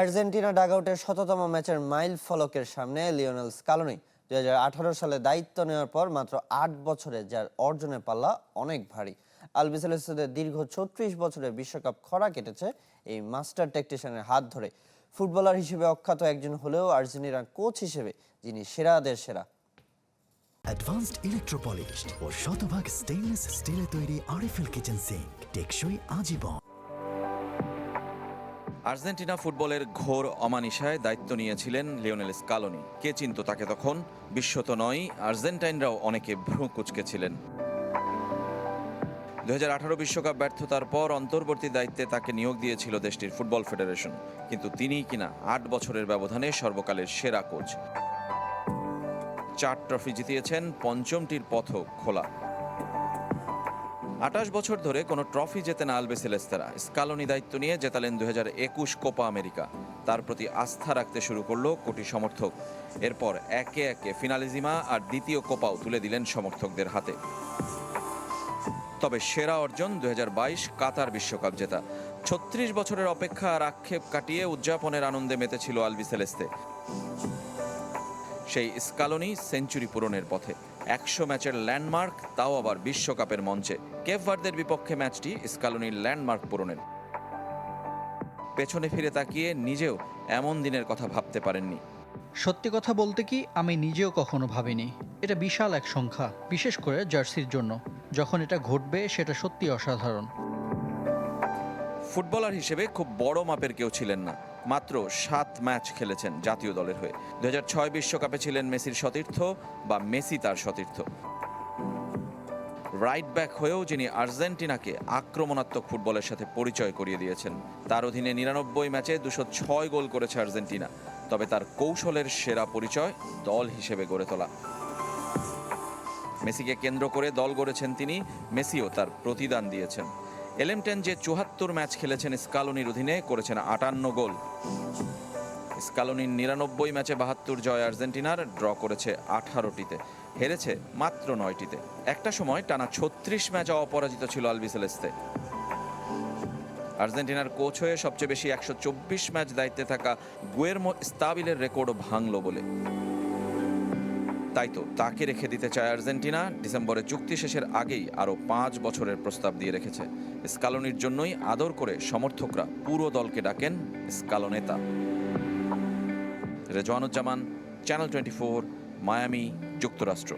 Argentina ডাগআউটের ১০০তম ম্যাচের mile ফলকের সামনে লিওনেল স্কালোনি ২০১৮ সালে দায়িত্ব নেওয়ার পর মাত্র ৮ বছরে যার অর্জনের পাল্লা অনেক ভারী। আলবিসেলেস্তেদের দীর্ঘ ৩৬ বছরের বিশ্বকাপ খরা কেটেছে এই মাস্টার ট্যাকটিশিয়ানের হাত ধরে। ফুটবলার হিসেবে অখ্যাত একজন হলেও আর্জেন্টিনার কোচ হিসেবে যিনি সেরাদের সেরা। অ্যাডভান্সড ইলেকট্রোপলিশড ও শতভাগ স্টেইনলেস স্টিলে তৈরি আরএফএল কিচেন সিঙ্ক, টেকসই আজীবন। আর্জেন্টিনা ফুটবলের ঘোর অমানিসায় দায়িত্ব নিয়েছিলেন লিওনেল স্কালোনি। কে চিনত তাকে তখন? বিশ্ব তো নয়, আর্জেন্টাইনরাও অনেকে ভ্রু কুঁচকেছিলেন। ২০১৮ বিশ্বকাপ ব্যর্থতার পর অন্তর্বর্তী দায়িত্বে তাকে নিয়োগ দিয়েছিল দেশটির ফুটবল ফেডারেশন। কিন্তু তিনিই কিনা ৮ বছরের ব্যবধানে সর্বকালের সেরা কোচ। ৪ ট্রফি জিতিয়েছেন, পঞ্চমটির পথও খোলা। ২৮ বছর ধরে কোনো ট্রফি জেতে না আলবিসেলেস্তেরা। স্কালোনি দায়িত্ব নিয়ে জেতালেন ২০২১ কোপা আমেরিকা। তার প্রতি আস্থা রাখতে শুরু করলো কোটি সমর্থক। এরপর একে একে ফিনালিজিমা আর দ্বিতীয় কোপাও তুলে দিলেন সমর্থকদের হাতে। তবে সেরা অর্জন ২০২২ কাতার বিশ্বকাপ জেতা। ৩৬ বছরের অপেক্ষা আর আক্ষেপ কাটিয়ে উদযাপনের আনন্দে মেতেছিল আলবিসেলেস্তে। সেই স্কালোনি সেঞ্চুরি পূরণের পথে। ১০০ ম্যাচের ল্যান্ডমার্ক, তাও আবার বিশ্বকাপের মঞ্চে। কেপ ভার্দের বিপক্ষে ম্যাচটি স্কালোনির ল্যান্ডমার্ক পূরণের। পেছনে ফিরে তাকিয়ে নিজেও এমন দিনের কথা ভাবতে পারেননি। সত্যি কথা বলতে কি, আমি নিজেও কখনো ভাবিনি। এটা বিশাল এক সংখ্যা, বিশেষ করে জার্সির জন্য। যখন এটা ঘটবে সেটা সত্যি অসাধারণ। ফুটবলার হিসেবে খুব বড় মাপের কেউ ছিলেন না। মাত্র ৭ ম্যাচ খেলেছেন জাতীয় দলের হয়ে। ২০০৬ বিশ্বকাপে ছিলেন মেসির সতীর্থ, বা মেসি তার সতীর্থ। রাইট ব্যাক হয়েও যিনি আর্জেন্টিনাকে আক্রমণাত্মক ফুটবলের সাথে পরিচয় করিয়ে দিয়েছেন। তার অধীনে ৯৯ ম্যাচে ২০৬ গোল করেছে আর্জেন্টিনা। তবে তার কৌশলের সেরা পরিচয় দল হিসেবে গড়ে তোলা। মেসিকে কেন্দ্র করে দল গড়েছেন তিনি, মেসিও তার প্রতিদান দিয়েছেন। এলএম10 যে ৭৪ ম্যাচ খেলেছেন স্কালোনির অধীনে, করেছেন ৫৮ গোল। স্কালোনির ৯৯ ম্যাচে ৭২ জয় আর্জেন্টিনার, ড্র করেছে ১৮টিতে, হেরেছে মাত্র ৯টিতে। একটা সময় টানা ৩৬ ম্যাচ অপরাজিত ছিল আলবিসেলেস্তে। আর্জেন্টিনার কোচ হয়ে সবচেয়ে বেশি ১২৪ ম্যাচ দায়িত্বে থাকা গুয়েরমো স্তাবিলের রেকর্ডও ভাঙল বলে। তাই তো তাকে রেখে দিতে চায় আর্জেন্টিনা। ডিসেম্বরে চুক্তি শেষের আগেই আরও ৫ বছরের প্রস্তাব দিয়ে রেখেছে। স্কালোনির জন্যই আদর করে সমর্থকরা পুরো দলকে ডাকেন স্কালোনেতা। রেজওয়ানুজ্জামান, চ্যানেল 24, মায়ামি, যুক্তরাষ্ট্র।